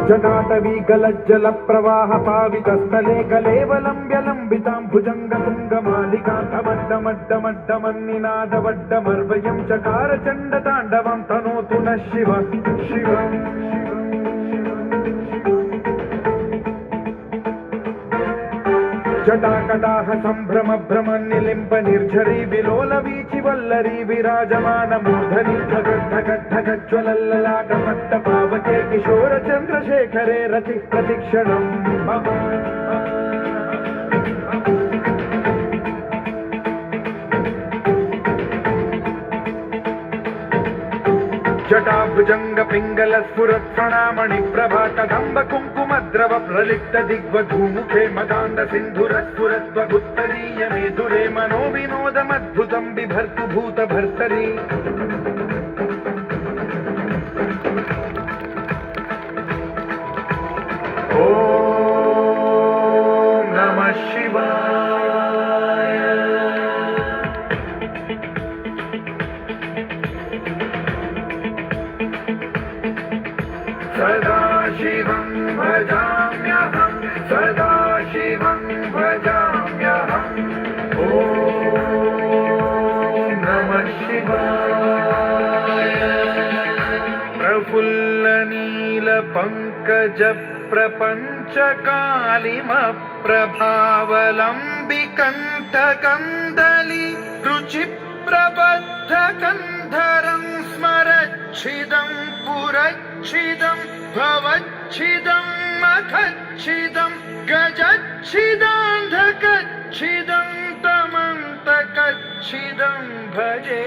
जटाटवीगलज्जल प्रवाह पावितस्थले कलेवलम्ब्य लम्बितां भुजङ्गतुङ्गमालिकान्तमड्डमड्डमड्डमन्निनादवड्डमर्वयं चकार चण्डताण्डवं तनोतु नः शिवः शिवम् जटाकटाह सम्भ्रम भ्रम निलिम्ब निर्झरी विलोल वीचि वल्लरी विराजमान मूर्धनि ढगढगढगज्ज्वलल्ललाट पट्ट पावके किशोर चन्द्रशेखरे रति प्रतिक्षणम् मम जटाभुजंग पिंगल स्फुरत् प्रणामणि प्रभा कदम्ब कुङ्कुमद्रव प्रलिप्त दिग्वधूमुखे मदान्ध सिन्धुरस्फुरत्वगुत्तरीय मेधुरे मनो विनोदमद्भुतं बिभर्तु भूत भर्तरि ॐ नमः शिवाय। सदाशिवं भजाम्यहं सदाशिवं भजाम्यहम् ॐ नमः शिवाय। प्रफुल्लनीलपङ्कज प्रपञ्चकालिमप्रभावलम्बिकण्ठकन्दली रुचिप्रबद्धकन्धरं स्मरच्छिदं पुरच्छिदं भवच्छिदं मखच्छिदं गजच्छिदान्धकच्छिदं तमन्तकच्छिदं भजे।